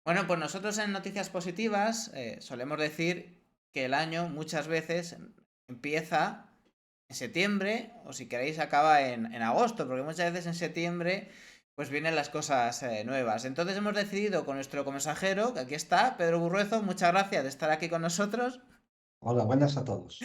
Bueno, pues nosotros en Noticias Positivas solemos decir que el año muchas veces empieza en septiembre o si queréis acaba en agosto, porque muchas veces en septiembre pues vienen las cosas nuevas. Entonces hemos decidido con nuestro consejero, que aquí está, Pedro Burruezo, muchas gracias de estar aquí con nosotros, Hola, buenas a todos.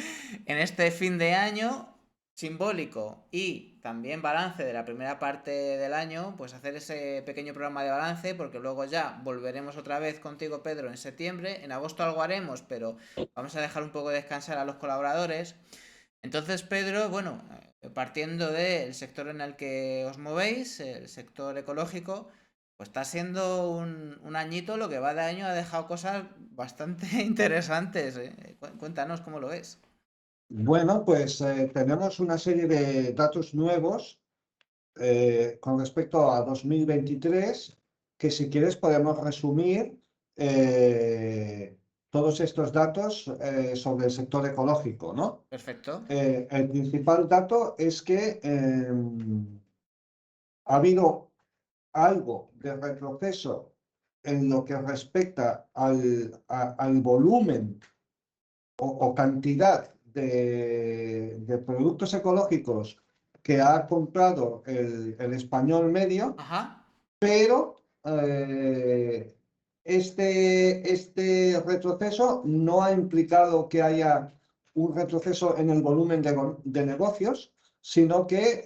en este fin de año simbólico y también balance de la primera parte del año, pues hacer ese pequeño programa de balance, porque luego ya volveremos otra vez contigo, Pedro, en septiembre. En agosto algo haremos, pero vamos a dejar un poco descansar a los colaboradores. Entonces, Pedro, bueno, partiendo del sector en el que os movéis, el sector ecológico, pues está siendo un añito, lo que va de año ha dejado cosas bastante interesantes. Cuéntanos cómo lo ves. Bueno, pues tenemos una serie de datos nuevos con respecto a 2023, que si quieres podemos resumir todos estos datos sobre el sector ecológico, ¿no? Perfecto. El principal dato es que ha habido algo de retroceso en lo que respecta al volumen o cantidad de productos ecológicos que ha comprado el español medio, Ajá. pero este retroceso no ha implicado que haya un retroceso en el volumen de negocios, sino que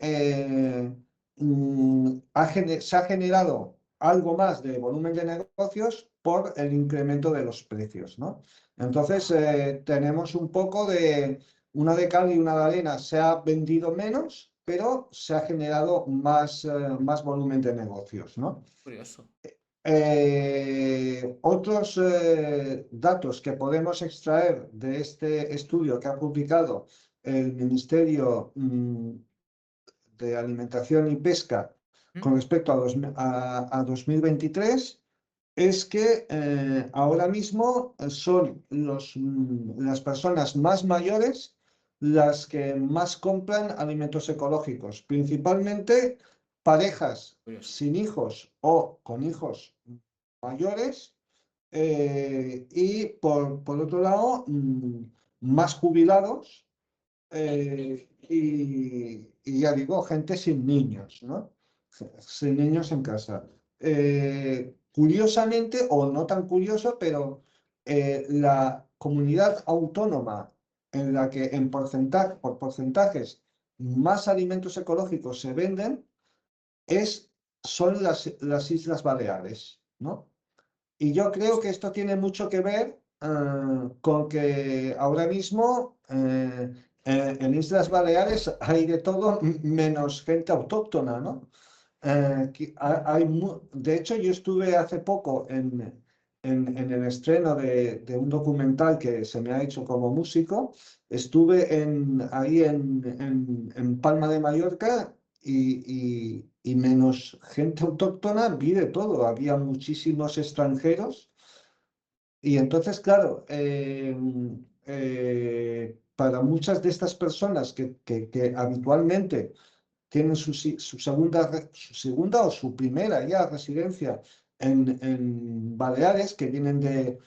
se ha generado algo más de volumen de negocios por el incremento de los precios, ¿no? Entonces, Ajá. tenemos un poco de una de cal y una de arena. Se ha vendido menos, pero se ha generado más volumen de negocios, ¿no? Curioso. Otros datos que podemos extraer de este estudio que ha publicado el Ministerio de Alimentación y Pesca ¿Mm? con respecto a 2023 es que ahora mismo son las personas más mayores las que más compran alimentos ecológicos, principalmente parejas Curioso. sin hijos o con hijos mayores, y por otro lado, más jubilados, y ya digo, gente sin niños, ¿no? Sin niños en casa. Curiosamente, o no tan curioso, pero la comunidad autónoma en la que por porcentajes más alimentos ecológicos se venden son las Islas Baleares, ¿no? Y yo creo que esto tiene mucho que ver con que ahora mismo en Islas Baleares hay de todo menos gente autóctona, ¿no? De hecho, yo estuve hace poco en el estreno de un documental que se me ha hecho como músico. Estuve ahí en Palma de Mallorca y menos gente autóctona vi de todo. Había muchísimos extranjeros y entonces, claro, para muchas de estas personas que habitualmente tienen su segunda o su primera ya residencia en Baleares, que vienen de,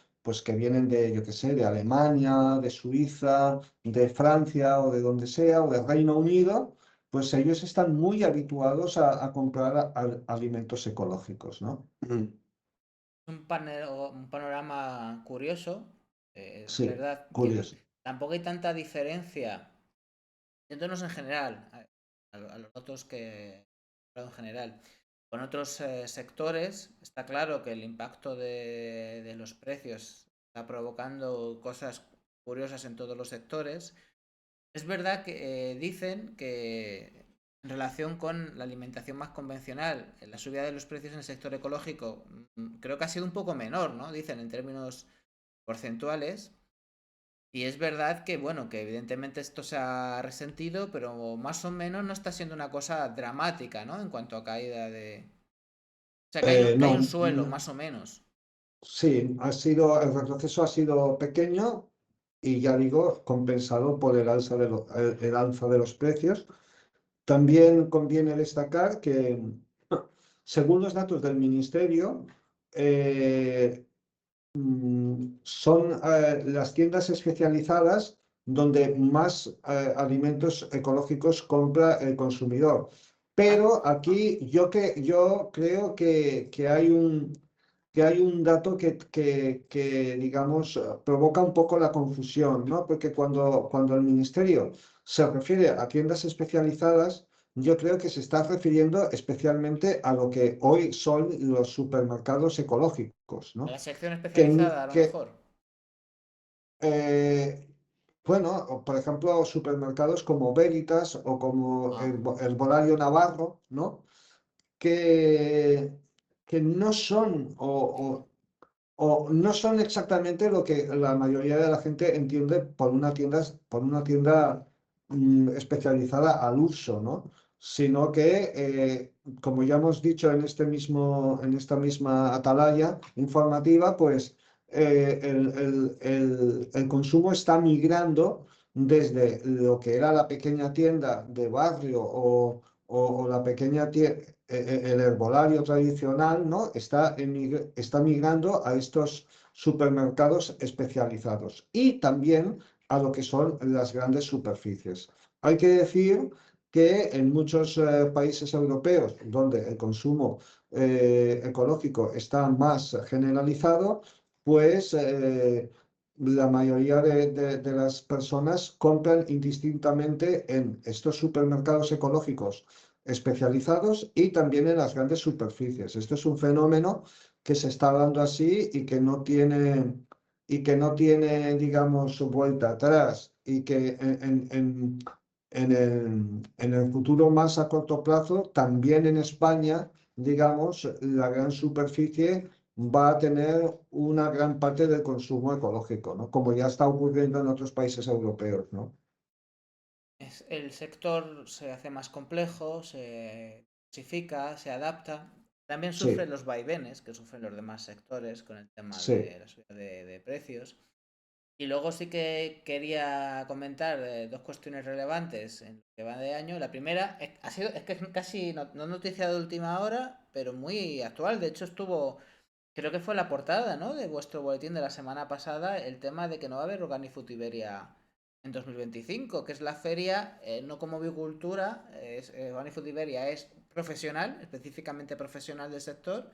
yo qué sé, de Alemania, de Suiza, de Francia o de donde sea, o del Reino Unido, pues ellos están muy habituados a comprar alimentos ecológicos, ¿no? Un panorama curioso. Es Sí, verdad que curioso. tampoco hay tanta diferencia, yéndonos en general, a los datos que he hablado en general. Con otros sectores, está claro que el impacto de los precios está provocando cosas curiosas en todos los sectores. Es verdad que dicen que en relación con la alimentación más convencional, la subida de los precios en el sector ecológico creo que ha sido un poco menor, ¿no? Dicen en términos porcentuales. Y es verdad que, bueno, que evidentemente esto se ha resentido, pero más o menos no está siendo una cosa dramática, ¿no? En cuanto a caída de... O sea, que hay un No, suelo, más o menos. sí, el retroceso ha sido pequeño y ya digo, compensado por el alza de los precios. También conviene destacar que, según los datos del Ministerio, son las tiendas especializadas donde más alimentos ecológicos compra el consumidor. Ah, Pero aquí yo creo que hay un dato que, digamos, provoca un poco la confusión, ¿no? Porque cuando el ministerio se refiere a tiendas especializadas, yo creo que se está refiriendo especialmente a lo que hoy son los supermercados ecológicos, a ¿no? la sección que, especializada, a lo que, mejor. eh, bueno, por ejemplo, supermercados como Veritas o como Ah, el Bolario Navarro, ¿no? Que, que no son o no son exactamente lo que la mayoría de la gente entiende por una tienda especializada al uso, ¿no? Sino que, como ya hemos dicho en esta misma atalaya informativa, pues el consumo está migrando desde lo que era la pequeña tienda de barrio o la pequeña tienda, el herbolario tradicional, ¿no? Está migrando a estos supermercados especializados y también a lo que son las grandes superficies. Hay que decir que en muchos países europeos donde el consumo ecológico está más generalizado, pues la mayoría de las personas compran indistintamente en estos supermercados ecológicos especializados y también en las grandes superficies. Esto es un fenómeno que se está dando así y que no tiene, digamos, vuelta atrás y que en el futuro más a corto plazo, también en España, digamos, la gran superficie va a tener una gran parte del consumo ecológico, ¿no? Como ya está ocurriendo en otros países europeos, ¿no? el sector se hace más complejo, se diversifica, se adapta. También sufre Sí, los vaivenes que sufren los demás sectores con el tema sí. de la subida de precios. Y luego sí que quería comentar dos cuestiones relevantes en lo que va de año. La primera es que es casi no noticia de última hora, pero muy actual. De hecho, creo que fue la portada, ¿no? De vuestro boletín de la semana pasada, el tema de que no va a haber Organifood Iberia en 2025, que es la feria, no como biocultura, Organifood Iberia es profesional, específicamente profesional del sector.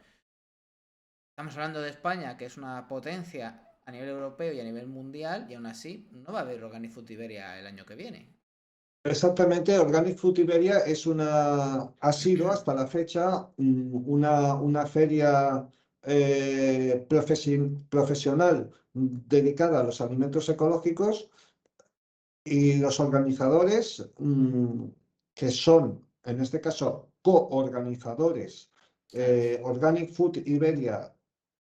Estamos hablando de España, que es una potencia a nivel europeo y a nivel mundial, y aún así no va a haber Organifood Iberia el año que viene. Exactamente, Organic Food Iberia ha sido hasta la fecha una feria profesional dedicada a los alimentos ecológicos y los organizadores, que son, en este caso, coorganizadores, Ah, Organic Food Iberia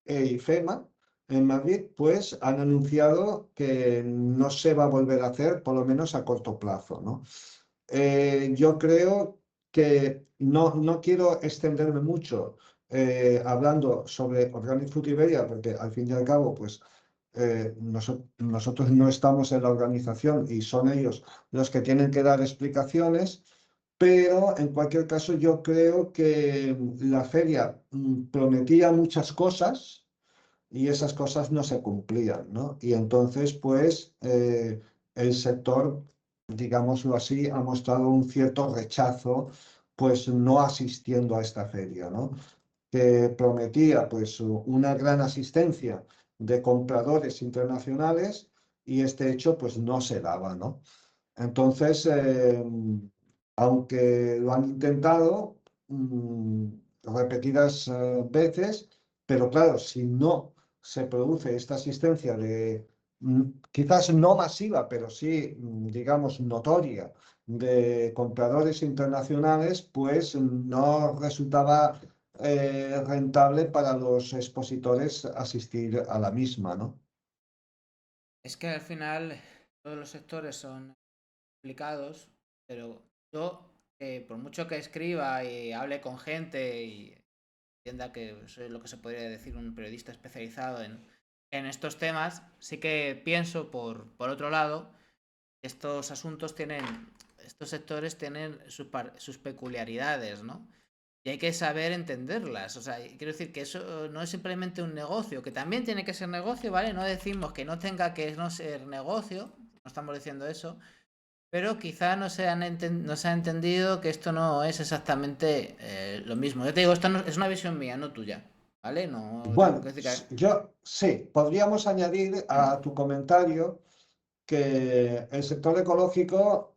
e IFEMA, en Madrid, pues han anunciado que no se va a volver a hacer, por lo menos a corto plazo, ¿no? Yo creo que no quiero extenderme mucho hablando sobre Organic Food Iberia, porque al fin y al cabo, pues nosotros no estamos en la organización y son ellos los que tienen que dar explicaciones, pero en cualquier caso yo creo que la feria prometía muchas cosas y esas cosas no se cumplían, ¿no? Y entonces, pues, el sector, digámoslo así, ha mostrado un cierto rechazo, pues, no asistiendo a esta feria, ¿no? Que prometía, pues, una gran asistencia de compradores internacionales y este hecho, pues, no se daba, ¿no? Entonces, aunque lo han intentado repetidas veces, pero claro, si no se produce esta asistencia quizás no masiva, pero sí, digamos, notoria, de compradores internacionales, pues no resultaba rentable para los expositores asistir a la misma, ¿no? es que al final todos los sectores son complicados, pero yo, por mucho que escriba y hable con gente y entienda que soy lo que se podría decir un periodista especializado en estos temas, sí que pienso, por otro lado, que estos sectores tienen sus peculiaridades, ¿no? y hay que saber entenderlas. O sea, quiero decir que eso no es simplemente un negocio, que también tiene que ser negocio, ¿vale? No decimos que no tenga que no ser negocio, no estamos diciendo eso, pero quizá no se ha entendido que esto no es exactamente lo mismo. Yo te digo, esto es una visión mía, no tuya, ¿vale? No tengo que Bueno, decir que... yo sí, podríamos añadir a tu comentario que el sector ecológico,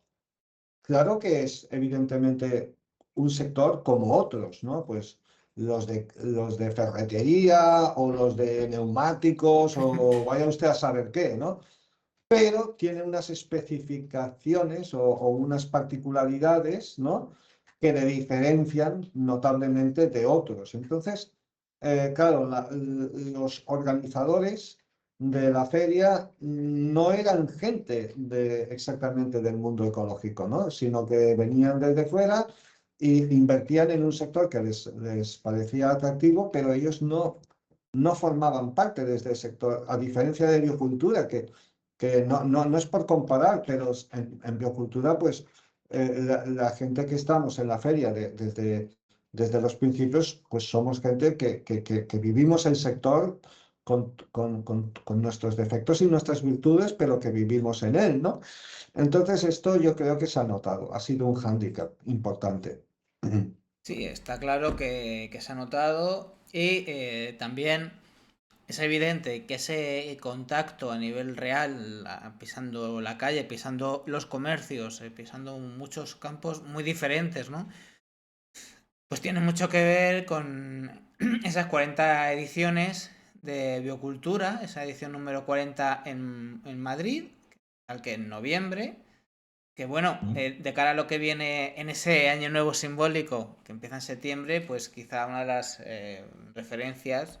claro que es evidentemente un sector como otros, ¿no? Pues los de ferretería o los de neumáticos o vaya usted a saber qué, ¿no? Pero tiene unas especificaciones o unas particularidades, ¿no? Que le diferencian notablemente de otros. Entonces, claro, los organizadores de la feria no eran gente exactamente del mundo ecológico, ¿no? Sino que venían desde fuera e invertían en un sector que les parecía atractivo, pero ellos no formaban parte de este sector, a diferencia de biocultura, que no es por comparar, pero en biocultura, pues la gente que estamos en la feria desde los principios, pues somos gente que vivimos el sector con nuestros defectos y nuestras virtudes, pero que vivimos en él, ¿no? Entonces esto yo creo que se ha notado, ha sido un hándicap importante. Sí, está claro que se ha notado y también es evidente que ese contacto a nivel real, pisando la calle, pisando los comercios, pisando muchos campos muy diferentes, ¿no? Pues tiene mucho que ver con esas 40 ediciones de Biocultura, esa edición número 40 en Madrid, al que en noviembre, que bueno, de cara a lo que viene en ese año nuevo simbólico que empieza en septiembre, pues quizá una de las referencias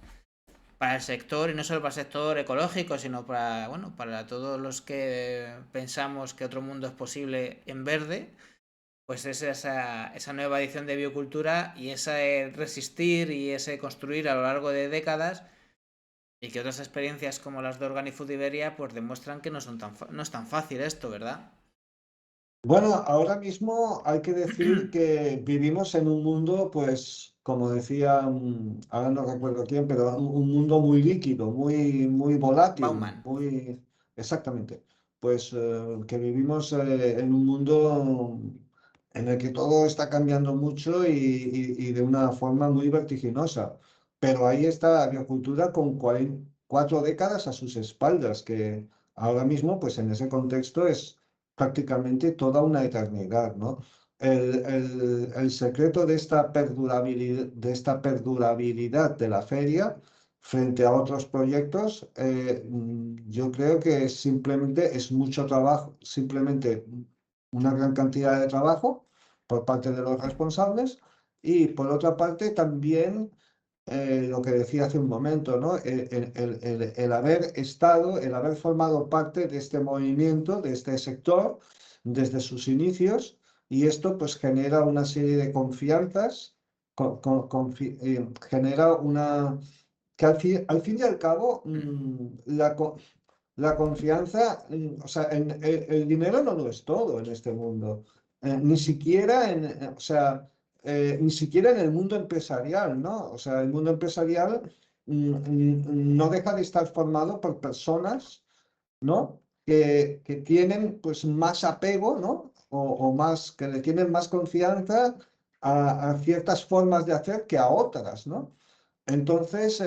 para el sector, y no solo para el sector ecológico, sino para, bueno, para todos los que pensamos que otro mundo es posible en verde, pues es esa nueva edición de Biocultura y ese resistir y ese construir a lo largo de décadas, y que otras experiencias como las de Organifood Iberia pues demuestran que no es tan fácil esto, ¿verdad? Bueno, ahora mismo hay que decir que vivimos en un mundo, pues, como decía, ahora no recuerdo quién, pero un mundo muy líquido, muy volátil, Bauman. muy exactamente. Pues que vivimos en un mundo en el que todo está cambiando mucho y de una forma muy vertiginosa. Pero ahí está la agricultura con 4 décadas a sus espaldas, que ahora mismo, pues en ese contexto es prácticamente toda una eternidad, ¿no? El secreto de esta perdurabilidad de la feria frente a otros proyectos, yo creo que simplemente es mucho trabajo, simplemente una gran cantidad de trabajo por parte de los responsables y por otra parte también lo que decía hace un momento, ¿no? El haber estado, el haber formado parte de este movimiento, de este sector, desde sus inicios, y esto pues genera una serie de confianzas, genera que al fin y al cabo, la confianza, o sea, el dinero no lo es todo en este mundo. Ni siquiera o sea, ni siquiera en el mundo empresarial, ¿no? O sea, el mundo empresarial no deja de estar formado por personas, ¿no? Que tienen pues más apego, ¿no? O más, que le tienen más confianza a ciertas formas de hacer que a otras, ¿no? Entonces,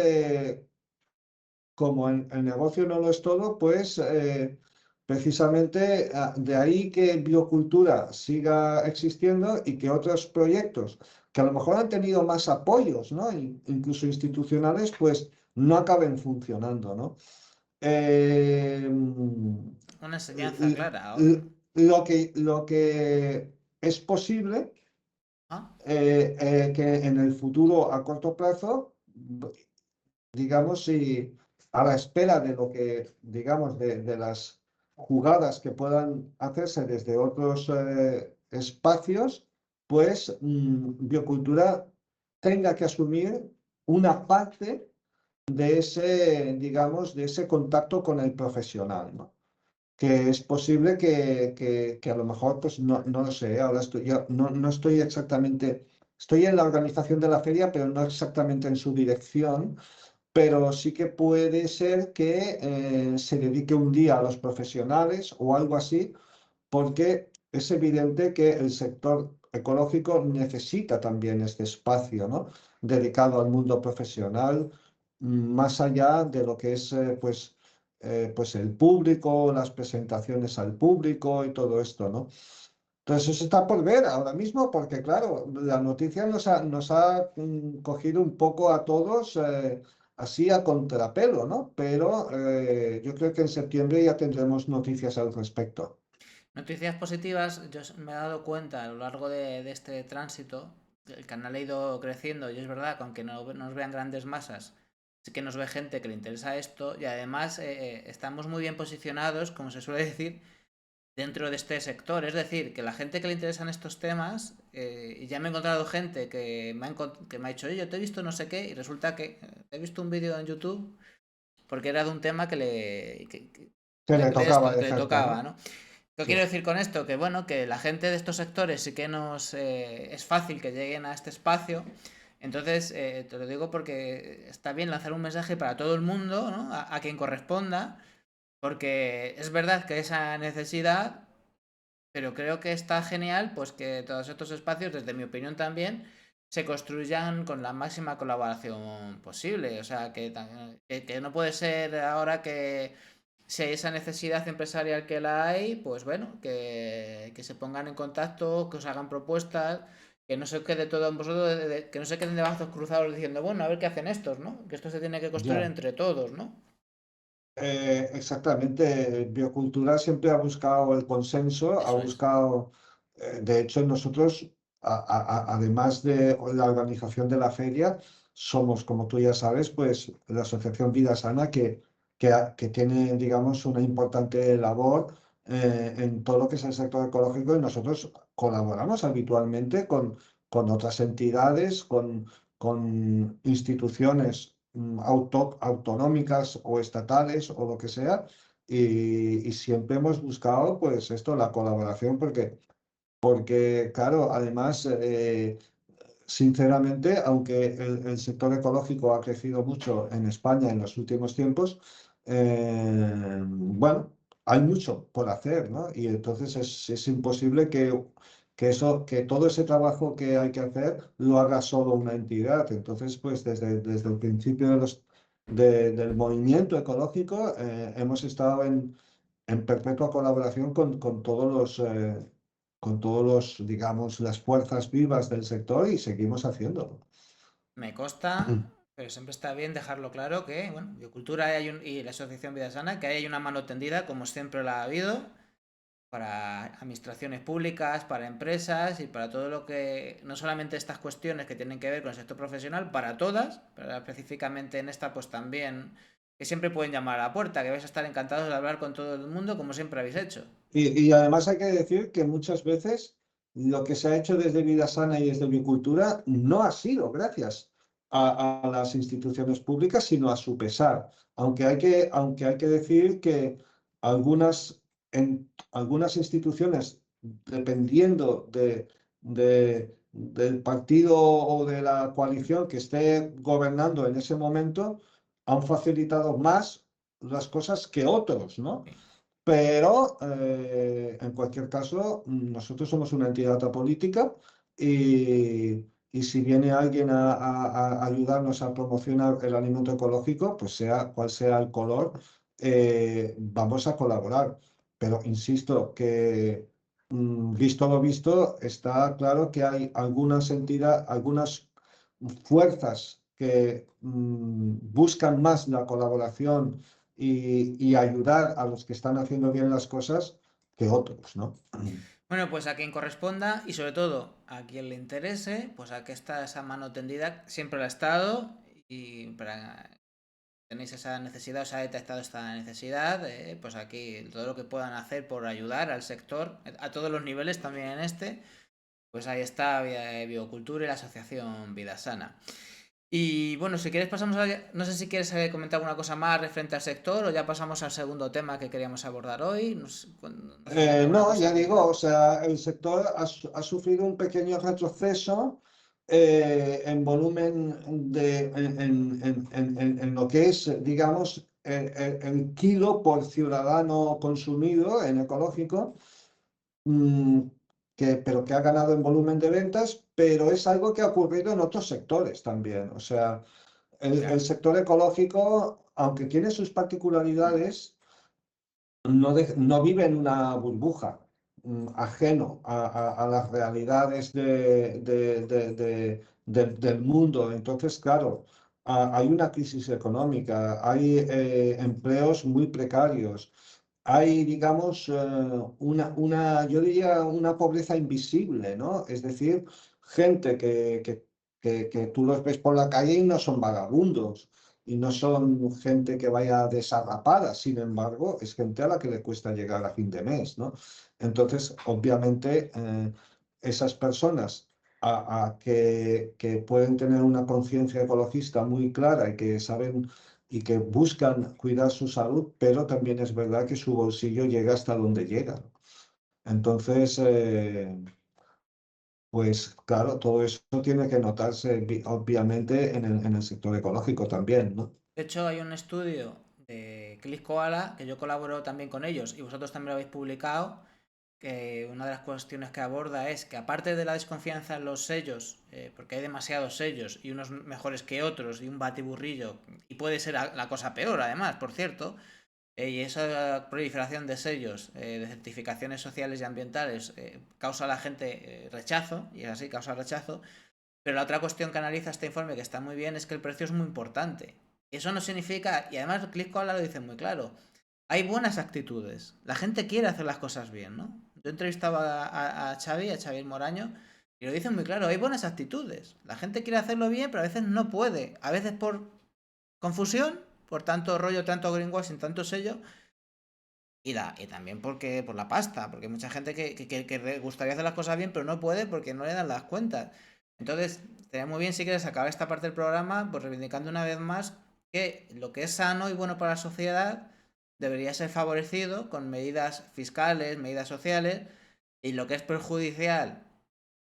como el negocio no lo es todo, pues precisamente de ahí que biocultura siga existiendo y que otros proyectos que a lo mejor han tenido más apoyos, ¿no? Incluso institucionales, pues no acaben funcionando, ¿no? Eh, Una enseñanza l- clara ahora. lo que es posible ¿Ah? que en el futuro a corto plazo, digamos, si a la espera de lo que, digamos, de las jugadas que puedan hacerse desde otros espacios, pues biocultura tenga que asumir una parte de ese, digamos, de ese contacto con el profesional, ¿no? Que es posible que a lo mejor, pues no lo sé, ahora yo no estoy exactamente estoy en la organización de la feria, pero no exactamente en su dirección, pero sí que puede ser que se dedique un día a los profesionales o algo así, porque es evidente que el sector ecológico necesita también este espacio, ¿no? Dedicado al mundo profesional, más allá de lo que es pues el público, las presentaciones al público y todo esto, ¿no? Entonces eso está por ver ahora mismo, porque claro, la noticia nos ha cogido un poco a todos así a contrapelo, ¿no? Pero yo creo que en septiembre ya tendremos noticias al respecto. Noticias positivas, me he dado cuenta a lo largo de este tránsito, el canal ha ido creciendo y es verdad que aunque no nos vean grandes masas, sí que nos ve gente que le interesa esto y además estamos muy bien posicionados, como se suele decir, dentro de este sector. Es decir, que la gente que le interesan estos temas, y ya me he encontrado gente que me ha dicho, oye, yo te he visto no sé qué y resulta que he visto un vídeo en YouTube porque era de un tema Que le de tocaba esto, de que le cerca, tocaba, ¿no? ¿no? ¿Qué Sí, quiero decir con esto? Que bueno, que la gente de estos sectores sí que es fácil que lleguen a este espacio. Entonces, te lo digo porque está bien lanzar un mensaje para todo el mundo, ¿no? A quien corresponda, porque es verdad que esa necesidad, pero creo que está genial, pues que todos estos espacios, desde mi opinión también, se construyan con la máxima colaboración posible. O sea, que no puede ser ahora que si hay esa necesidad empresarial que la hay, pues bueno, que se pongan en contacto, que os hagan propuestas, que no se quede todo en vosotros, que no se queden de brazos cruzados diciendo, bueno, a ver qué hacen estos, ¿no? Que esto se tiene que construir ya. entre todos, ¿no? Exactamente, Biocultura siempre ha buscado el consenso, ha Eso es. buscado, de hecho nosotros, además de la organización de la feria, somos, como tú ya sabes, pues la Asociación Vida Sana que tiene, digamos, una importante labor en todo lo que es el sector ecológico y nosotros colaboramos habitualmente con otras entidades, con instituciones autonómicas o estatales o lo que sea, y siempre hemos buscado, pues esto, la colaboración, porque claro, además, sinceramente, aunque el sector ecológico ha crecido mucho en España en los últimos tiempos, bueno, hay mucho por hacer, ¿no? Y entonces es imposible que todo ese trabajo que hay que hacer lo haga solo una entidad. Entonces, pues desde el principio del movimiento ecológico hemos estado en perpetua colaboración con todos los, digamos, las fuerzas vivas del sector y seguimos haciéndolo. Me consta, pero siempre está bien dejarlo claro que, bueno, Biocultura y la Asociación Vida Sana, que ahí hay una mano tendida, como siempre la ha habido, para administraciones públicas, para empresas y para todo lo que, no solamente estas cuestiones que tienen que ver con el sector profesional, para todas, pero específicamente en esta, pues también, que siempre pueden llamar a la puerta, que vais a estar encantados de hablar con todo el mundo, como siempre habéis hecho. Y además hay que decir que muchas veces lo que se ha hecho desde Vida Sana y desde Agricultura no ha sido gracias a las instituciones públicas, sino a su pesar. Aunque hay que decir que algunas instituciones, dependiendo del partido o de la coalición que esté gobernando en ese momento, han facilitado más las cosas que otros, ¿no? Sí. Pero, en cualquier caso, nosotros somos una entidad apolítica y si viene alguien a ayudarnos a promocionar el alimento ecológico, pues sea cual sea el color, vamos a colaborar. Pero insisto que, visto lo visto, está claro que hay algunas fuerzas que buscan más la colaboración y ayudar a los que están haciendo bien las cosas que otros, ¿no? Bueno, pues a quien corresponda y sobre todo a quien le interese, pues aquí está esa mano tendida, siempre la ha estado y para tenéis esa necesidad, os ha detectado esta necesidad, pues aquí todo lo que puedan hacer por ayudar al sector, a todos los niveles, también en este, pues ahí está Biocultura y la Asociación Vida Sana. Y bueno, si quieres pasamos a... No sé si quieres comentar alguna cosa más referente al sector o ya pasamos al segundo tema que queríamos abordar hoy. No sé si tienes alguna No, cosa ya que digo, quieras. o sea, el sector ha sufrido un pequeño retroceso en volumen en lo que es, digamos, el kilo por ciudadano consumido en ecológico, mm, pero que ha ganado en volumen de ventas, pero es algo que ha ocurrido en otros sectores también. O sea, el Ya. sector ecológico, aunque tiene sus particularidades, no vive en una burbuja, ajeno a las realidades del mundo. Entonces, claro, hay una crisis económica, hay empleos muy precarios, hay, digamos, yo diría una pobreza invisible, ¿no? Es decir, gente que tú los ves por la calle y no son vagabundos y no son gente que vaya desarrapada, sin embargo, es gente a la que le cuesta llegar a fin de mes, ¿no? Entonces, obviamente, esas personas que pueden tener una conciencia ecologista muy clara y que saben y que buscan cuidar su salud, pero también es verdad que su bolsillo llega hasta donde llega. Entonces, pues claro, todo eso tiene que notarse obviamente en el sector ecológico también, ¿no? De hecho, hay un estudio de Click Koala, que yo colaboro también con ellos y vosotros también lo habéis publicado, que una de las cuestiones que aborda es que aparte de la desconfianza en los sellos, porque hay demasiados sellos y unos mejores que otros y un batiburrillo, y puede ser la cosa peor además, por cierto, y esa proliferación de sellos, de certificaciones sociales y ambientales, causa a la gente rechazo, y es así, causa rechazo, pero la otra cuestión que analiza este informe, que está muy bien, es que el precio es muy importante. Eso no significa, y además ClickCola lo dice muy claro, hay buenas actitudes. La gente quiere hacer las cosas bien, ¿no? Yo entrevistaba a Xavi, a Xavier Moraño, y lo dicen muy claro, hay buenas actitudes. La gente quiere hacerlo bien, pero a veces no puede. A veces por confusión, por tanto rollo, tanto greenwashing, tanto sello, y también porque por la pasta, porque hay mucha gente que le gustaría hacer las cosas bien, pero no puede porque no le dan las cuentas. Entonces, estaría muy bien si quieres acabar esta parte del programa, pues reivindicando una vez más que lo que es sano y bueno para la sociedad debería ser favorecido con medidas fiscales, medidas sociales, y lo que es perjudicial,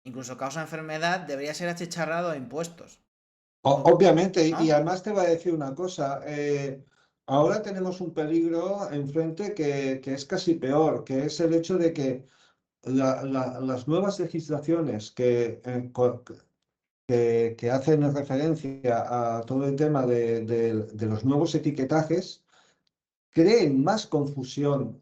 incluso causa enfermedad, debería ser achicharrado a impuestos. Obviamente, y ¿No? además te voy a decir una cosa, ahora tenemos un peligro enfrente que es casi peor, que es el hecho de que las nuevas legislaciones que hacen referencia a todo el tema de los nuevos etiquetajes, creen más confusión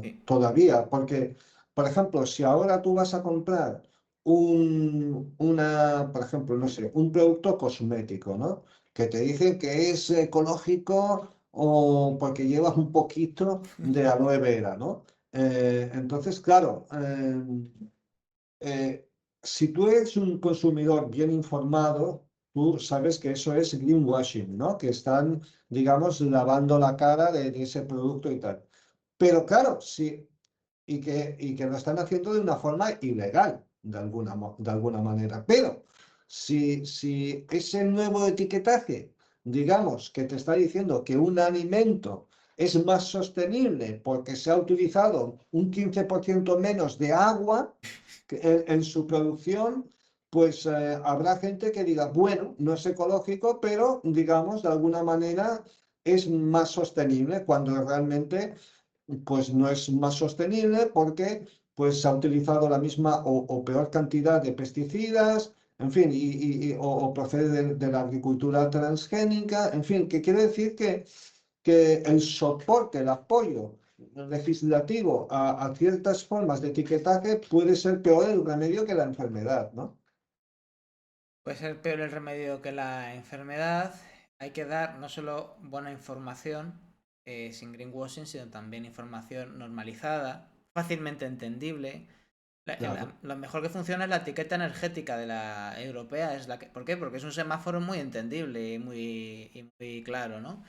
Sí. todavía, porque, por ejemplo, si ahora tú vas a comprar por ejemplo, no sé, un producto cosmético, ¿no? Que te dicen que es ecológico o porque llevas un poquito de aloe vera, ¿no? Entonces, claro, eh, si tú eres un consumidor bien informado, tú sabes que eso es greenwashing, ¿no? Que están, digamos, lavando la cara de ese producto y tal. Pero claro, sí, y que lo están haciendo de una forma ilegal, de alguna manera. Pero si ese nuevo etiquetaje, digamos, que te está diciendo que un alimento es más sostenible porque se ha utilizado un 15% menos de agua en su producción, pues habrá gente que diga, bueno, no es ecológico, pero digamos, de alguna manera es más sostenible cuando realmente pues no es más sostenible porque pues se ha utilizado la misma o peor cantidad de pesticidas, en fin, o procede de la agricultura transgénica, en fin, que quiere decir que el soporte, el apoyo legislativo a ciertas formas de etiquetaje puede ser peor el remedio que la enfermedad, ¿no? Puede ser peor el remedio que la enfermedad. Hay que dar no solo buena información, sin greenwashing, sino también información normalizada, fácilmente entendible. Claro. Lo mejor que funciona es la etiqueta energética de la europea. ¿Por qué? Porque es un semáforo muy entendible y muy claro, ¿no?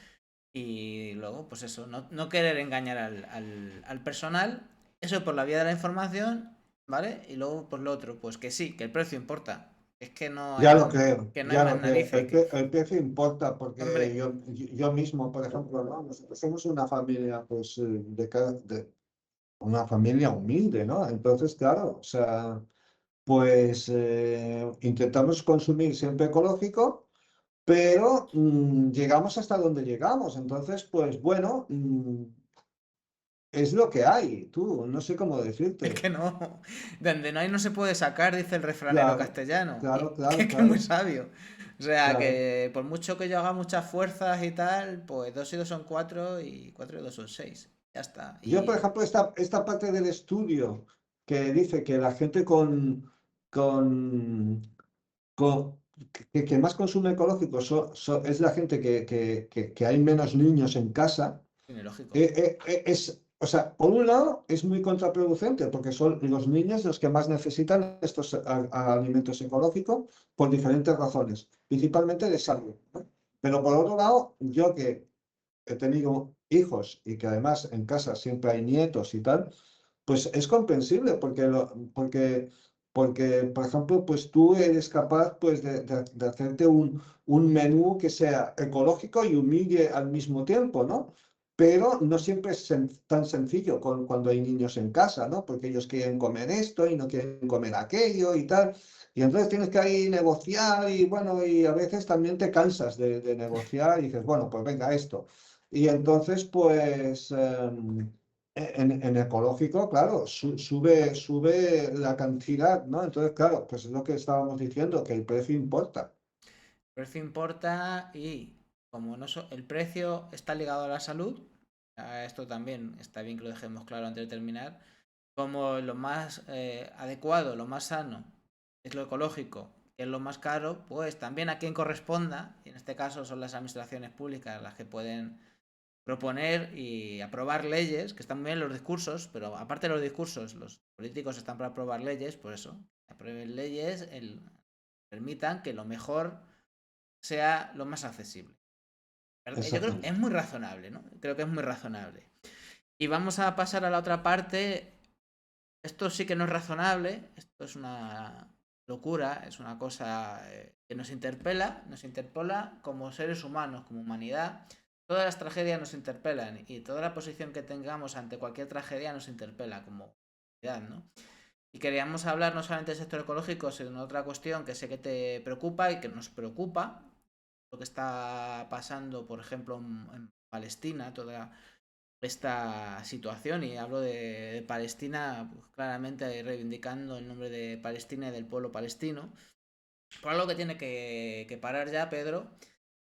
Y luego, pues eso, no querer engañar al personal. Eso por la vía de la información, ¿vale? Y luego, pues lo otro, pues que sí, que el precio importa. Es que no hay Ya más, lo creo, que no hay ya más lo creo. narices. El precio importa porque Hombre, yo mismo, por ejemplo, ¿no? Nosotros somos una familia, pues, de una familia humilde, ¿no? Entonces, claro, o sea, pues intentamos consumir siempre ecológico, pero llegamos hasta donde llegamos. Entonces, pues bueno, es lo que hay, tú, no sé cómo Es decirte. que no, donde no hay no se puede sacar, dice el refranero Claro, castellano. Y claro, claro, que es muy claro, sabio. O sea, claro. que por mucho que yo haga muchas fuerzas y tal, pues 2 y 2 son 4 y 4 y 2 son 6. Ya está. Yo, por Y ejemplo, esta parte del estudio que dice que la gente con, con- que más consume ecológico es la gente que hay menos niños en casa. tiene lógico. O sea, por un lado es muy contraproducente porque son los niños los que más necesitan estos alimentos ecológicos por diferentes razones, principalmente de salud, ¿no? Pero por otro lado, yo que he tenido hijos y que además en casa siempre hay nietos y tal, pues es comprensible porque, por ejemplo, pues tú eres capaz pues de hacerte un menú que sea ecológico y humille al mismo tiempo, ¿no? Pero no siempre es tan sencillo cuando hay niños en casa, ¿no? Porque ellos quieren comer esto y no quieren comer aquello y tal. Y entonces tienes que ahí negociar y bueno, y a veces también te cansas de negociar y dices, bueno, pues venga esto. Y entonces, pues, en ecológico, claro, sube la cantidad, ¿no? Entonces, claro, pues es lo que estábamos diciendo, que el precio importa. El precio importa y como no el precio está ligado a la salud, esto también está bien que lo dejemos claro antes de terminar, como lo más adecuado, lo más sano es lo ecológico, que es lo más caro, pues también a quien corresponda, y en este caso son las administraciones públicas las que pueden proponer y aprobar leyes, que están muy bien los discursos, pero aparte de los discursos, los políticos están para aprobar leyes, por eso, aprueben leyes, permitan que lo mejor sea lo más accesible. Yo creo que es Exactamente. muy razonable, ¿no? Creo que es muy razonable. Y vamos a pasar a la otra parte. Esto sí que no es razonable, esto es una locura, es una cosa que nos interpela como seres humanos, como humanidad. Todas las tragedias nos interpelan y toda la posición que tengamos ante cualquier tragedia nos interpela como humanidad, ¿no? Y queríamos hablar no solamente del sector ecológico, sino de otra cuestión que sé que te preocupa y que nos preocupa, lo que está pasando, por ejemplo, en Palestina, toda esta situación, y hablo de Palestina, pues, claramente reivindicando el nombre de Palestina y del pueblo palestino, por algo que tiene que parar ya, Pedro.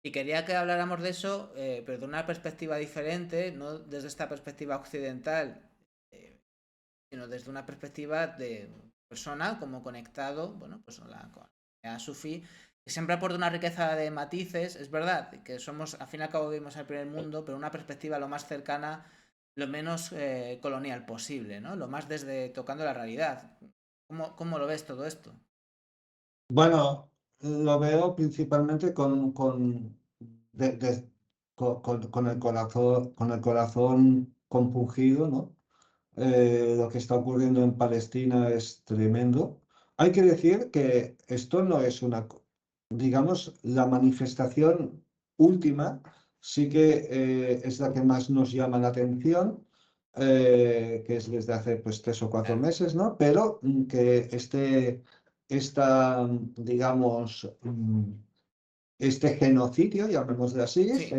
Y quería que habláramos de eso, pero de una perspectiva diferente, no desde esta perspectiva occidental, eh, sino desde una perspectiva de persona como conectado, bueno, pues a Sufi, que siempre aporta una riqueza de matices. Es verdad que somos, al fin y al cabo, vivimos el primer mundo, pero una perspectiva lo más cercana, lo menos colonial posible, ¿no? Lo más desde tocando la realidad. ¿Cómo lo ves todo esto? Bueno, lo veo principalmente de- de- con el corazón compungido, ¿no? Lo que está ocurriendo en Palestina es tremendo. Hay que decir que esto no es digamos, la manifestación última, sí que es la que más nos llama la atención, que es desde hace pues 3 o 4 meses, ¿no? Pero digamos, este genocidio, llamémosle así, Sí,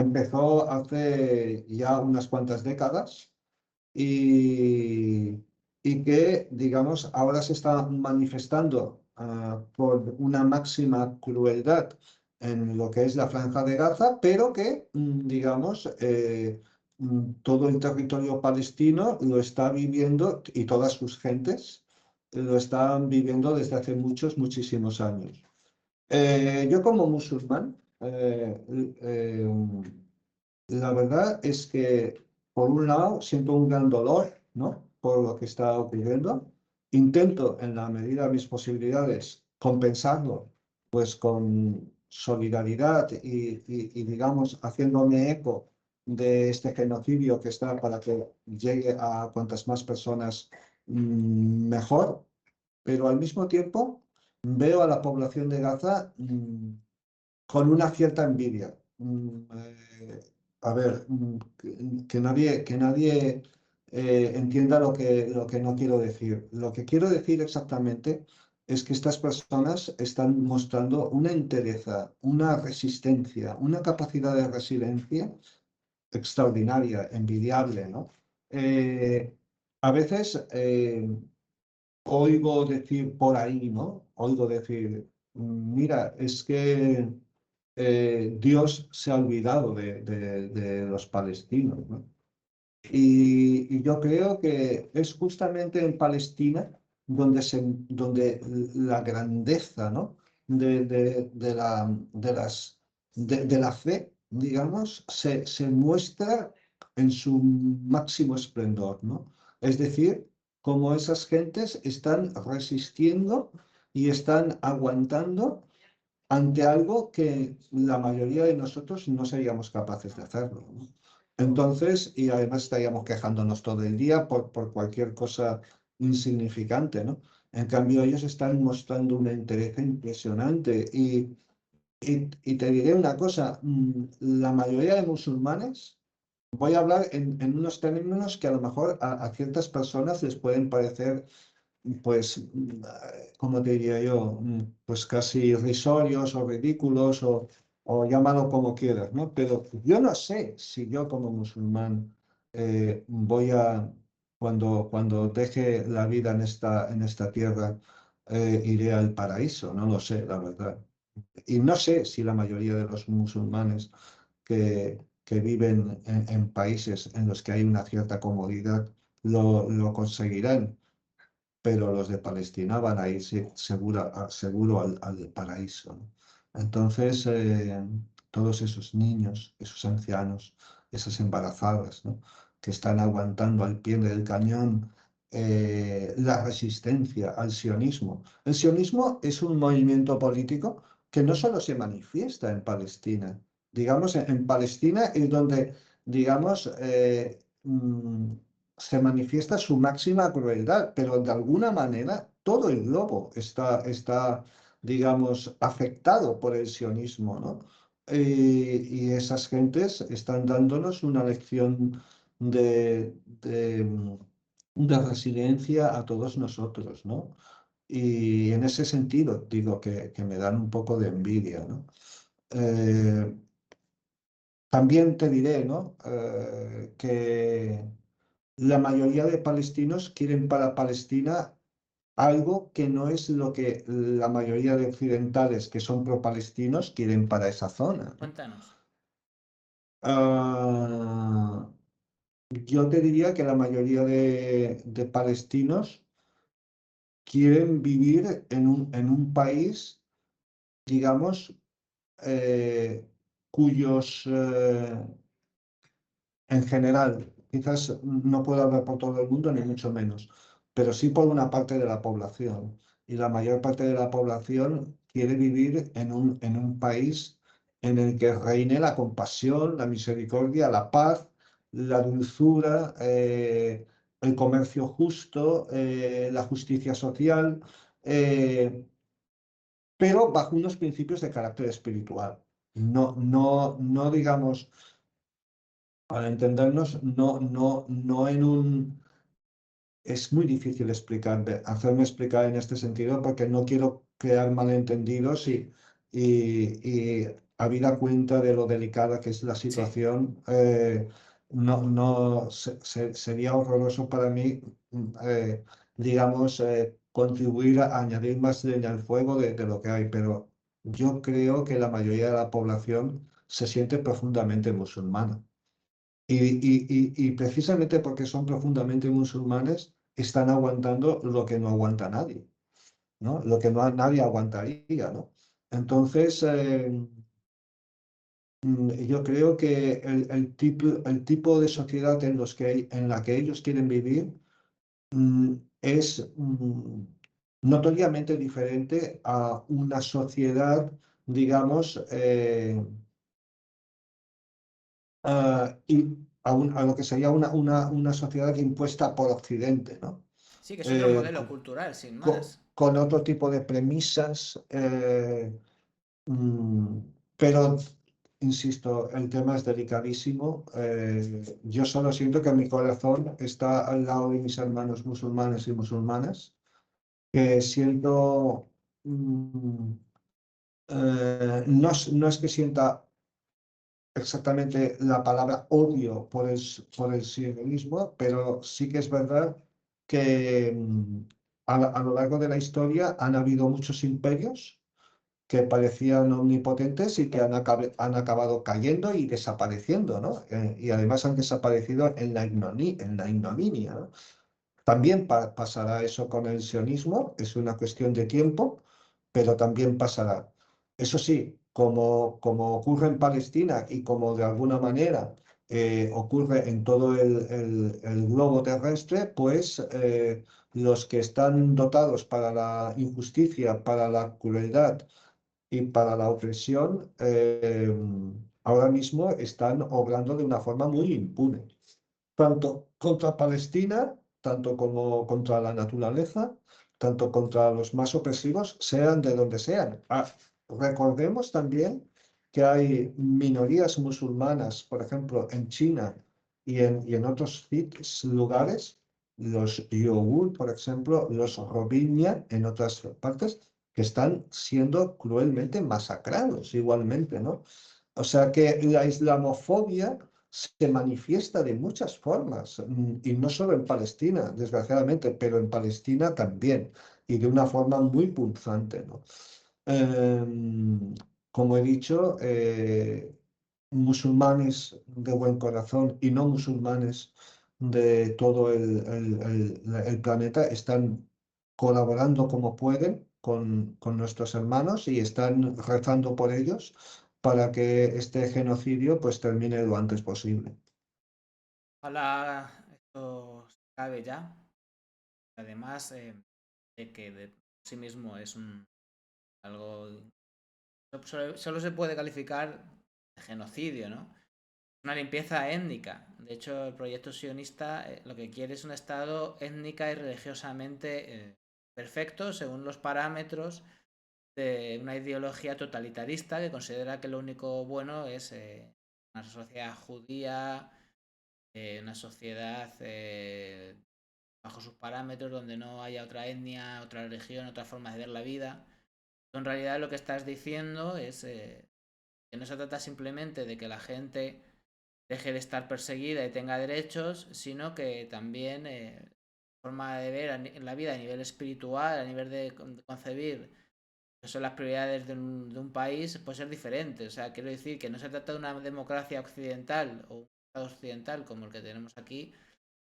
empezó hace ya unas cuantas décadas y, y que, digamos, ahora se está manifestando por una máxima crueldad en lo que es la Franja de Gaza, pero que, digamos, todo el territorio palestino lo está viviendo y todas sus gentes lo están viviendo desde hace muchísimos años. Yo como musulmán, la verdad es que, por un lado, siento un gran dolor, ¿no? Por lo que está ocurriendo. Intento, en la medida de mis posibilidades, compensarlo, pues con solidaridad digamos, haciéndome eco de este genocidio que está para que llegue a cuantas más personas mejor, pero al mismo tiempo veo a la población de Gaza con una cierta envidia. A ver, que nadie entienda lo que no quiero decir. Lo que quiero decir exactamente es que estas personas están mostrando una entereza, una resistencia, una capacidad de resiliencia extraordinaria, envidiable, ¿no? A veces oigo decir por ahí, ¿no? Oigo decir, mira, es que Dios se ha olvidado de los palestinos, ¿no? Y yo creo que es justamente en Palestina donde la grandeza, ¿no? de la fe, digamos, se muestra en su máximo esplendor, ¿no? Es decir, cómo esas gentes están resistiendo y están aguantando ante algo que la mayoría de nosotros no seríamos capaces de hacerlo, ¿no? Entonces, y además estaríamos quejándonos todo el día por cualquier cosa insignificante, ¿no? En cambio, ellos están mostrando una interés impresionante y te diré una cosa, la mayoría de musulmanes, voy a hablar en unos términos que a lo mejor a ciertas personas les pueden parecer pues, ¿cómo te diría yo? Pues casi irrisorios o ridículos o llámalo como quieras, ¿no? Pero yo no sé si yo como musulmán voy a, cuando deje la vida en esta tierra, iré al paraíso, no lo sé, la verdad. Y no sé si la mayoría de los musulmanes que viven en países en los que hay una cierta comodidad lo conseguirán, pero los de Palestina van a ir seguro al paraíso, ¿no? Entonces, todos esos niños, esos ancianos, esas embarazadas, ¿no? Que están aguantando al pie del cañón la resistencia al sionismo. El sionismo es un movimiento político que no solo se manifiesta en Palestina. Digamos, en Palestina es donde, digamos, se manifiesta su máxima crueldad, pero de alguna manera todo el globo digamos, afectado por el sionismo, ¿no? Y esas gentes están dándonos una lección de resiliencia a todos nosotros, ¿no? Y en ese sentido digo que me dan un poco de envidia, ¿no? Eh, También te diré, ¿no? Que la mayoría de palestinos quieren para Palestina algo que no es lo que la mayoría de occidentales que son pro-palestinos quieren para esa zona, ¿no? Cuéntanos. Ah, yo te diría que la mayoría de palestinos quieren vivir en un país, digamos, cuyos en general, quizás no puedo hablar por todo el mundo, ni mucho menos, pero sí por una parte de la población. Y la mayor parte de la población quiere vivir en un país en el que reine la compasión, la misericordia, la paz, la dulzura, el comercio justo, la justicia social, pero bajo unos principios de carácter espiritual. No digamos, para entendernos, no en un... Es muy difícil hacerme explicar en este sentido porque no quiero crear malentendidos y habida cuenta de lo delicada que es la Sí, situación, sería horroroso para mí, digamos, contribuir a añadir más leña al fuego de lo que hay, pero yo creo que la mayoría de la población se siente profundamente musulmana. Y precisamente porque son profundamente musulmanes, están aguantando lo que no aguanta nadie, ¿no? Lo que nadie aguantaría, ¿no? Entonces, yo creo que el tipo de sociedad en la que ellos quieren vivir es notoriamente diferente a una sociedad, digamos, y a lo que sería una sociedad impuesta por Occidente, ¿no? sí, que es otro Eh, modelo co- cultural, sin más. con otro tipo de premisas, mm, pero insisto, el tema es delicadísimo. Yo solo siento que mi corazón está al lado de mis hermanos musulmanes y musulmanas, que siento, no es que sienta exactamente la palabra odio por el sionismo, pero sí que es verdad que a lo largo de la historia han habido muchos imperios que parecían omnipotentes y que han acabado cayendo y desapareciendo, ¿no? Y además han desaparecido en la ignominia, ¿no? También pasará eso con el sionismo, es una cuestión de tiempo, pero también pasará. Eso sí, como ocurre en Palestina y como de alguna manera ocurre en todo el globo terrestre, pues los que están dotados para la injusticia, para la crueldad y para la opresión, ahora mismo están obrando de una forma muy impune tanto contra Palestina, tanto como contra la naturaleza, tanto contra los más opresivos, sean de donde sean. Recordemos también que hay minorías musulmanas, por ejemplo, en China y en otros lugares, los Uyghur, por ejemplo, los Rohingya en otras partes, que están siendo cruelmente masacrados igualmente, ¿no? O sea que la islamofobia se manifiesta de muchas formas, y no solo en Palestina, desgraciadamente, pero en Palestina también, y de una forma muy punzante, ¿no? Como he dicho, musulmanes de buen corazón y no musulmanes de todo el planeta están colaborando como pueden con nuestros hermanos y están rezando por ellos para que este genocidio pues termine lo antes posible. Ojalá esto se acabe ya. Además de que de sí mismo es algo... Solo se puede calificar de genocidio, ¿no? Una limpieza étnica. De hecho, el proyecto sionista lo que quiere es un Estado étnica y religiosamente perfecto según los parámetros de una ideología totalitarista que considera que lo único bueno es una sociedad judía, una sociedad bajo sus parámetros donde no haya otra etnia, otra religión, otra forma de ver la vida. En realidad lo que estás diciendo es que no se trata simplemente de que la gente deje de estar perseguida y tenga derechos, sino que también forma de ver en la vida a nivel espiritual, a nivel de concebir que son las prioridades de un país, puede ser diferente. O sea, quiero decir que no se trata de una democracia occidental o un estado occidental como el que tenemos aquí,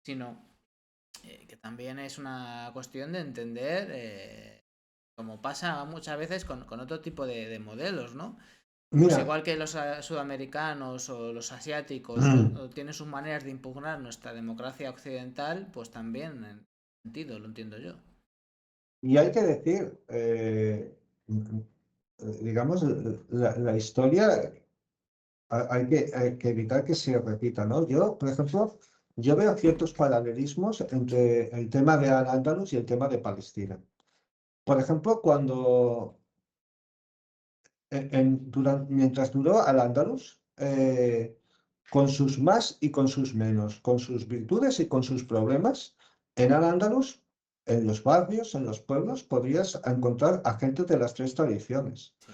sino que también es una cuestión de entender, como pasa muchas veces con otro tipo de modelos, ¿no? Pues Mira, igual que los sudamericanos o los asiáticos o tienen sus maneras de impugnar nuestra democracia occidental, pues también en sentido, lo entiendo yo. y hay que decir, digamos, la historia hay que evitar que se repita, ¿no? Yo, por ejemplo, yo veo ciertos paralelismos entre el tema de Al-Ándalus y el tema de Palestina. Por ejemplo, mientras duró Al-Ándalus, con sus más y con sus menos, con sus virtudes y con sus problemas, en Al-Ándalus, en los barrios, en los pueblos, podrías encontrar a gente de las tres tradiciones. Sí.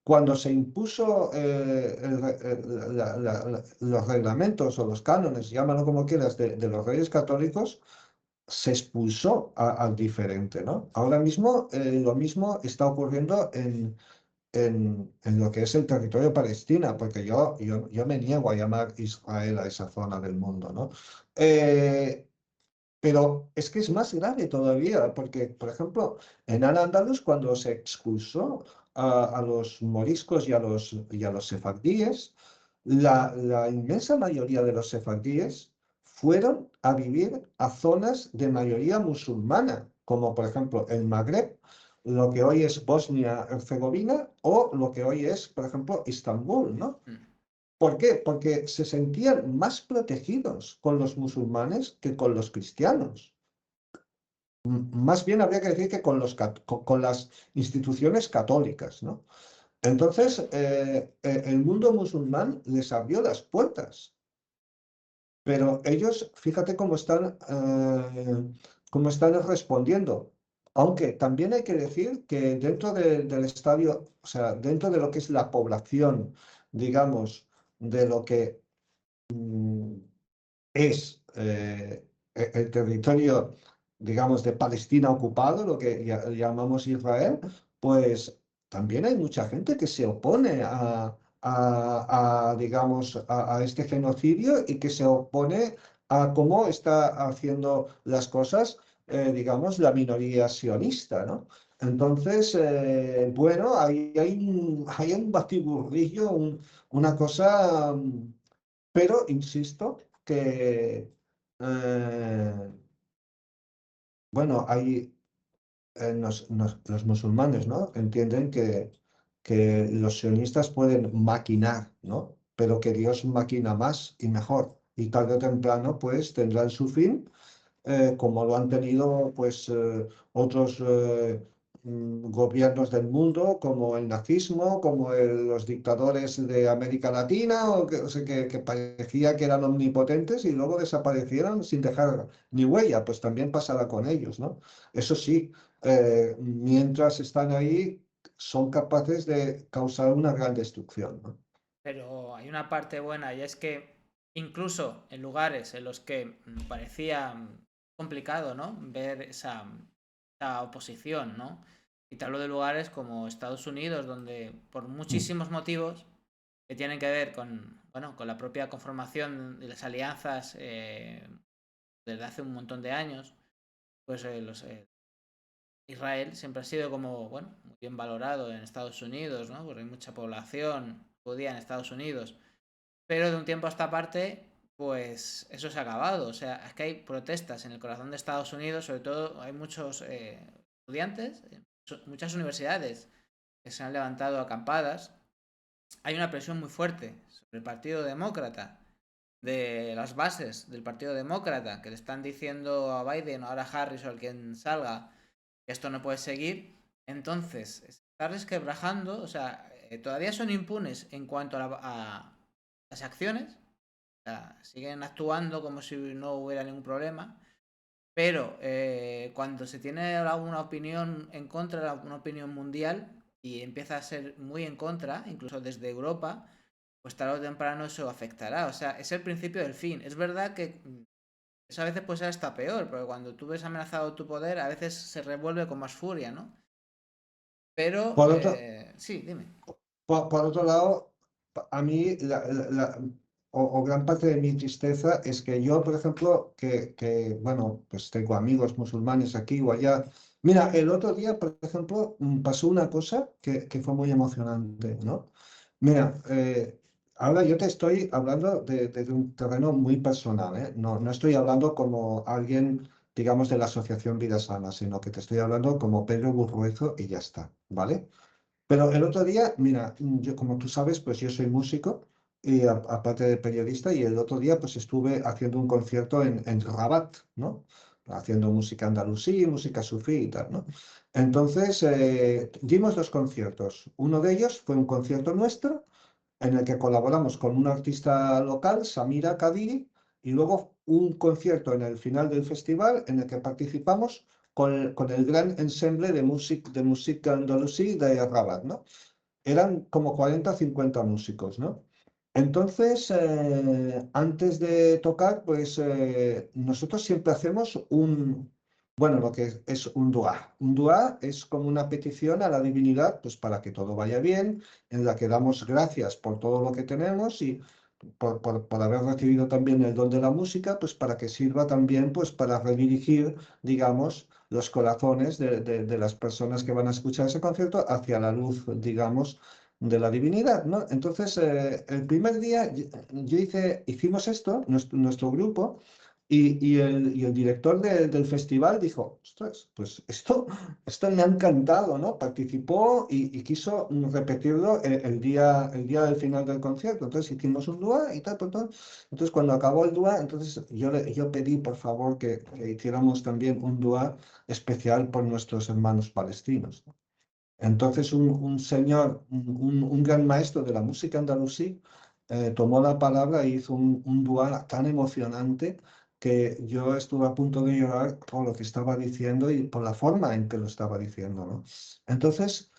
Cuando se impuso los reglamentos o los cánones, llámalo como quieras, de los reyes católicos, se expulsó al diferente, ¿no? Ahora mismo lo mismo está ocurriendo en lo que es el territorio Palestina, porque yo me niego a llamar Israel a esa zona del mundo, ¿no? Eh, pero es que es más grave todavía, porque, por ejemplo, en Al-Ándalus, cuando se expulsó a los moriscos y a los sefardíes, la inmensa mayoría de los sefardíes fueron a vivir a zonas de mayoría musulmana, como por ejemplo el Magreb, lo que hoy es Bosnia-Herzegovina o lo que hoy es, por ejemplo, Istambul, ¿no? Mm. ¿Por qué? Porque se sentían más protegidos con los musulmanes que con los cristianos. Más bien habría que decir que con las instituciones católicas, ¿no? Entonces, el mundo musulmán les abrió las puertas, pero ellos, fíjate cómo están respondiendo. Aunque también hay que decir que dentro del estadio, o sea, dentro de lo que es la población, digamos, de lo que es el territorio, digamos, de Palestina ocupado, lo que llamamos Israel, pues también hay mucha gente que se opone digamos, a este genocidio y que se opone a cómo está haciendo las cosas, digamos, la minoría sionista, ¿no? Entonces, bueno, hay un batiburrillo, una cosa, pero insisto que, eh, bueno, los musulmanes, ¿no? Entienden que los sionistas pueden maquinar, ¿no? Pero que Dios maquina más y mejor. Y tarde o temprano, pues, tendrán su fin como lo han tenido pues otros gobiernos del mundo, como el nazismo, como los dictadores de América Latina, o sea, que parecía que eran omnipotentes y luego desaparecieron sin dejar ni huella, pues también pasará con ellos, ¿no? Eso sí, mientras están ahí, son capaces de causar una gran destrucción, ¿no? Pero hay una parte buena y es que incluso en lugares en los que parecía complicado, ¿no? Ver esa oposición, ¿no? Y te hablo de lugares como Estados Unidos, donde por Mm. muchísimos motivos que tienen que ver con, bueno, con la propia conformación de las alianzas desde hace un montón de años, pues Israel siempre ha sido como, bueno, muy bien valorado en Estados Unidos, ¿no? Porque hay mucha población judía en Estados Unidos. Pero de un tiempo a esta parte, pues eso se ha acabado. O sea, es que hay protestas en el corazón de Estados Unidos, sobre todo hay muchos estudiantes, muchas universidades que se han levantado acampadas. Hay una presión muy fuerte sobre el Partido Demócrata, de las bases del Partido Demócrata, que le están diciendo a Biden o ahora a Harris o al quien salga que esto no puede seguir. Entonces, está resquebrajando, o sea, todavía son impunes en cuanto a las acciones, o sea, siguen actuando como si no hubiera ningún problema, pero cuando se tiene alguna opinión en contra, una opinión mundial, y empieza a ser muy en contra, incluso desde Europa, pues tarde o temprano eso afectará. O sea, es el principio del fin. Es verdad que eso a veces puede ser hasta peor, porque cuando tú ves amenazado tu poder, a veces se revuelve con más furia, ¿no? Pero, Por otro, sí, dime. por otro lado, a mí o gran parte de mi tristeza es que yo, por ejemplo, bueno, pues tengo amigos musulmanes aquí o allá. Mira, el otro día, por ejemplo, pasó una cosa que fue muy emocionante, ¿no? Mira, ahora yo te estoy hablando de un terreno muy personal, ¿eh? No, no estoy hablando como alguien, digamos, de la Asociación Vida Sana, sino que te estoy hablando como Pedro Burruezo y ya está, ¿vale? Pero el otro día, mira, yo como tú sabes, pues yo soy músico y aparte de periodista y el otro día pues estuve haciendo un concierto en Rabat, ¿no? Haciendo música andalusí, música sufí y tal, ¿no? Entonces, dimos dos conciertos. Uno de ellos fue un concierto nuestro en el que colaboramos con un artista local, Samira Kadiri, y luego un concierto en el final del festival en el que participamos con el gran ensemble de música andalusí de Rabat, ¿no? Eran como 40 o 50 músicos, ¿no? Entonces, antes de tocar, pues nosotros siempre hacemos bueno, lo que es un dua. Un dua es como una petición a la divinidad, pues para que todo vaya bien, en la que damos gracias por todo lo que tenemos y por haber recibido también el don de la música, pues para que sirva también pues para redirigir, digamos, los corazones de las personas que van a escuchar ese concierto hacia la luz, digamos, de la divinidad, ¿no? Entonces, el primer día hicimos esto, nuestro grupo, y el director del festival dijo, ostras, pues esto me ha encantado, ¿no? Participó y quiso repetirlo el día del final del concierto. Entonces hicimos un dúa y tal, tal, tal. Entonces cuando acabó el dúa, entonces yo pedí por favor que hiciéramos también un dúa especial por nuestros hermanos palestinos, ¿no? Entonces un señor, un gran maestro de la música andalusí, tomó la palabra e hizo un dual tan emocionante que yo estuve a punto de llorar por lo que estaba diciendo y por la forma en que lo estaba diciendo, ¿no? Entonces,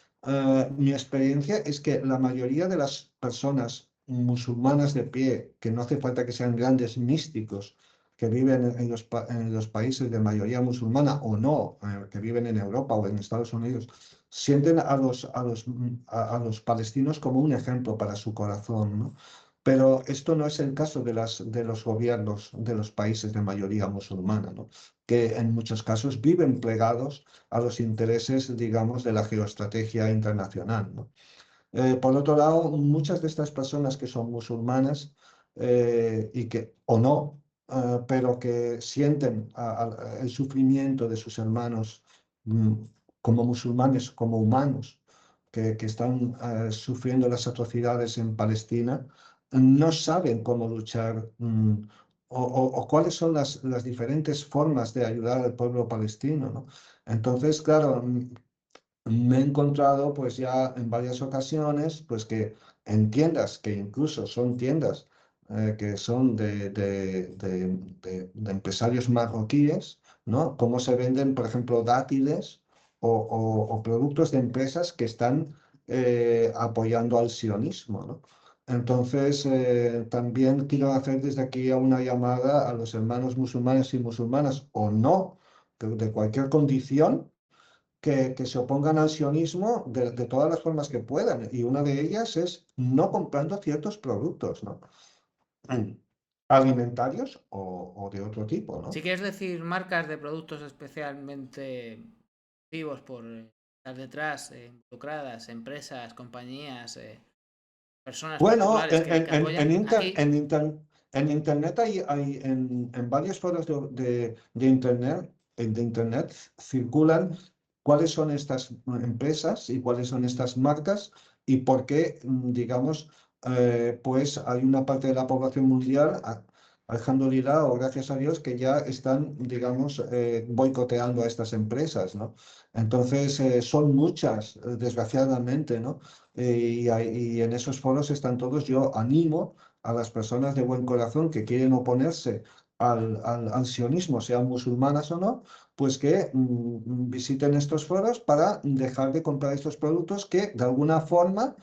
mi experiencia es que la mayoría de las personas musulmanas de pie, que no hace falta que sean grandes místicos, que viven en los países de mayoría musulmana o no, que viven en Europa o en Estados Unidos, sienten a los palestinos como un ejemplo para su corazón, ¿no? Pero esto no es el caso de los gobiernos de los países de mayoría musulmana, ¿no? Que en muchos casos viven plegados a los intereses, digamos, de la geoestrategia internacional, ¿no? Por otro lado, muchas de estas personas que son musulmanas y que, o no, pero que sienten el sufrimiento de sus hermanos mm, como musulmanes, como humanos, que están sufriendo las atrocidades en Palestina, no saben cómo luchar o cuáles son las diferentes formas de ayudar al pueblo palestino, ¿no? Entonces, claro, me he encontrado pues ya en varias ocasiones pues que en tiendas que incluso son tiendas que son de empresarios marroquíes, ¿no? Cómo se venden, por ejemplo, dátiles o productos de empresas que están apoyando al sionismo, ¿no? Entonces, también quiero hacer desde aquí una llamada a los hermanos musulmanes y musulmanas, o no, de cualquier condición, que se opongan al sionismo de todas las formas que puedan. Y una de ellas es no comprando ciertos productos, ¿no? Mm. Alimentarios o de otro tipo, Si ¿no? quieres decir marcas de productos especialmente vivos por estar detrás, involucradas, empresas, compañías, personas Bueno, particulares que apoyan, aquí, en Internet en varios foros de Internet circulan cuáles son estas empresas y cuáles son estas marcas y por qué, digamos, pues hay una parte de la población mundial, alhamdulillah o gracias a Dios, que ya están, digamos, boicoteando a estas empresas, ¿no? Entonces, son muchas, desgraciadamente, ¿no? Y en esos foros están todos. Yo animo a las personas de buen corazón que quieren oponerse al sionismo, sean musulmanas o no, pues que visiten estos foros para dejar de comprar estos productos que de alguna forma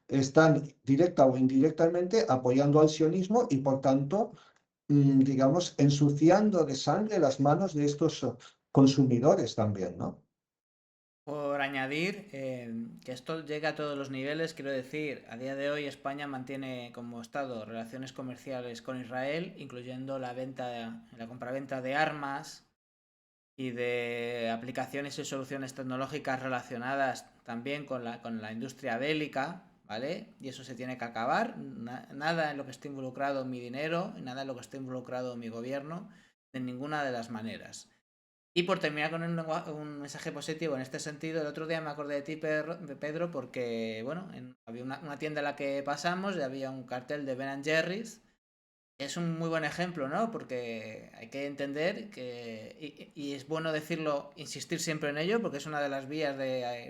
están directa o indirectamente apoyando al sionismo y por tanto, digamos, ensuciando de sangre las manos de estos consumidores también, ¿no? por añadir que esto llega a todos los niveles, quiero decir, a día de hoy España mantiene como Estado relaciones comerciales con Israel, incluyendo la compraventa de armas y de aplicaciones y soluciones tecnológicas relacionadas también con la industria bélica, ¿vale? Y eso se tiene que acabar. Nada en lo que esté involucrado mi dinero, nada en lo que esté involucrado mi gobierno, de ninguna de las maneras. Y por terminar con un mensaje positivo en este sentido, el otro día me acordé de ti, Pedro, porque, bueno, había una tienda en la que pasamos y había un cartel de Ben Jerry's. Es un muy buen ejemplo, ¿no? Porque hay que entender que, y es bueno decirlo, insistir siempre en ello, porque es una de las vías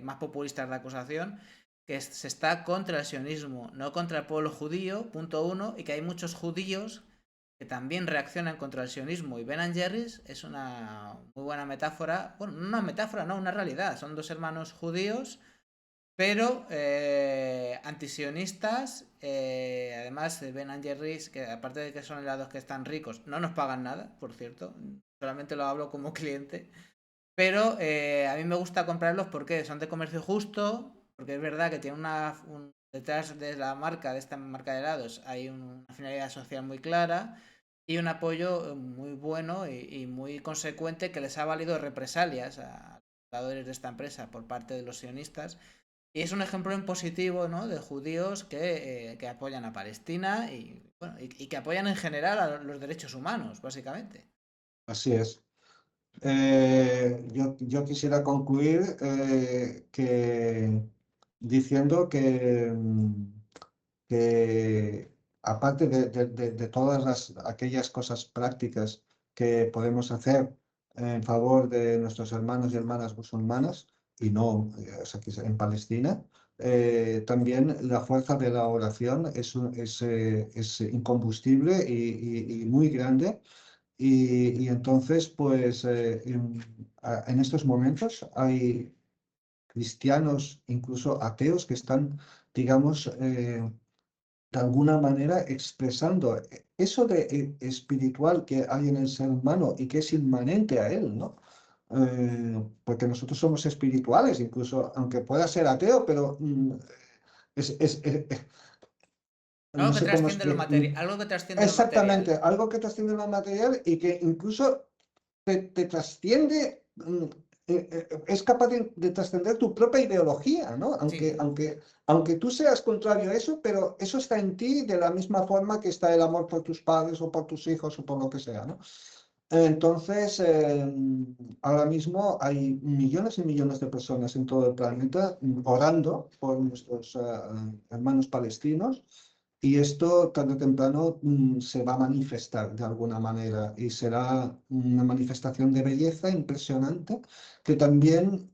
más populistas de acusación, que se está contra el sionismo, no contra el pueblo judío, punto uno, y que hay muchos judíos que también reaccionan contra el sionismo. Y Ben Jerry's es una muy buena metáfora, bueno, no una metáfora, no, una realidad. Son dos hermanos judíos pero antisionistas, además de Ben Jerry's, que aparte de que son helados que están ricos, no nos pagan nada, por cierto, solamente lo hablo como cliente, pero a mí me gusta comprarlos porque son de comercio justo, porque es verdad que tiene detrás de la marca, de esta marca de helados, hay una finalidad social muy clara y un apoyo muy bueno y muy consecuente que les ha valido represalias a los fundadores de esta empresa por parte de los sionistas y es un ejemplo en positivo, ¿no? De judíos que apoyan a Palestina bueno, y que apoyan en general a los derechos humanos, básicamente. Así es. Yo quisiera concluir diciendo que aparte de todas aquellas cosas prácticas que podemos hacer en favor de nuestros hermanos y hermanas musulmanas, y no, o sea, que en Palestina, también la fuerza de la oración es incombustible y muy grande. Y entonces, pues en estos momentos hay cristianos, incluso ateos, que están, digamos, de alguna manera expresando eso de espiritual que hay en el ser humano y que es inmanente a él, ¿no? Porque nosotros somos espirituales, incluso aunque pueda ser ateo, pero es, es- es- es- no Algo que sé cómo trasciende lo explicar. material, algo que trasciende lo material. Exactamente, algo que trasciende lo material y que incluso te trasciende, es capaz de trascender tu propia ideología, ¿no? Sí. Aunque tú seas contrario a eso, pero eso está en ti de la misma forma que está el amor por tus padres o por tus hijos o por lo que sea, ¿no? Entonces, ahora mismo hay millones y millones de personas en todo el planeta orando por nuestros hermanos palestinos y esto tarde o temprano se va a manifestar de alguna manera y será una manifestación de belleza impresionante que también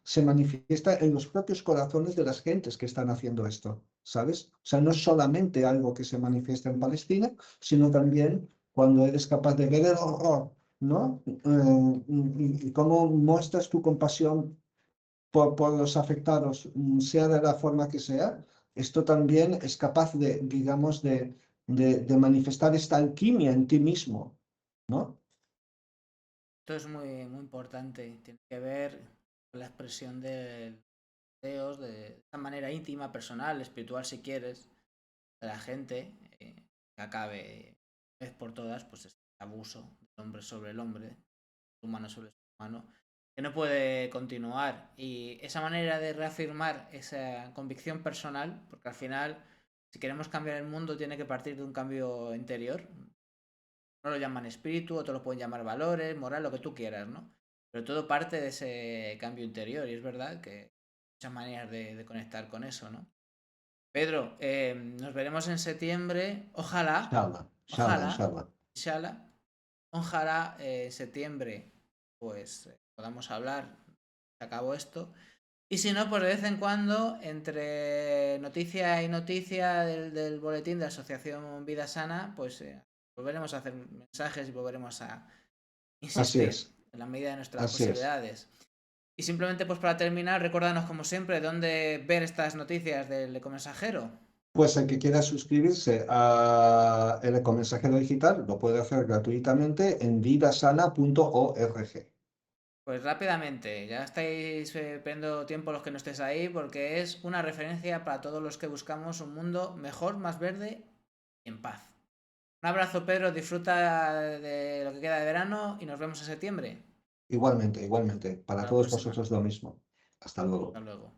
se manifiesta en los propios corazones de las gentes que están haciendo esto, ¿sabes? O sea, no es solamente algo que se manifiesta en Palestina, sino también cuando eres capaz de ver el horror, ¿no? Y cómo muestras tu compasión por los afectados, sea de la forma que sea, esto también es capaz de, digamos, de manifestar esta alquimia en ti mismo, ¿no? Esto es muy, muy importante. Tiene que ver con la expresión de deseos, de esa manera íntima, personal, espiritual, si quieres, de la gente, que acabe, vez por todas, pues este abuso del hombre sobre el hombre, del humano sobre el humano, que no puede continuar. Y esa manera de reafirmar esa convicción personal, porque al final, si queremos cambiar el mundo, tiene que partir de un cambio interior. No lo llaman espíritu, otros lo pueden llamar valores, moral, lo que tú quieras, ¿no? Pero todo parte de ese cambio interior y es verdad que hay muchas maneras de conectar con eso, ¿no? Pedro, nos veremos en septiembre, ojalá, Inshallah, inshallah, ojalá, inshallah. inshallah, ojalá en septiembre pues podamos hablar, se acabó esto. Y si no, pues de vez en cuando, entre noticia y noticia del boletín de la Asociación Vida Sana, pues volveremos a hacer mensajes y volveremos a Así insistir es, en la medida de nuestras así es. posibilidades. Y simplemente, pues para terminar, recuérdanos como siempre dónde ver estas noticias del Ecomensajero. Pues el que quiera suscribirse a el Ecomensajero Digital lo puede hacer gratuitamente en vidasana.org. Pues rápidamente, ya estáis perdiendo tiempo los que no estéis ahí, porque es una referencia para todos los que buscamos un mundo mejor, más verde y en paz. Un abrazo, Pedro, disfruta de lo que queda de verano y nos vemos en septiembre. Igualmente, igualmente, para Hasta la todos próxima. vosotros lo mismo. Hasta Hasta luego. luego.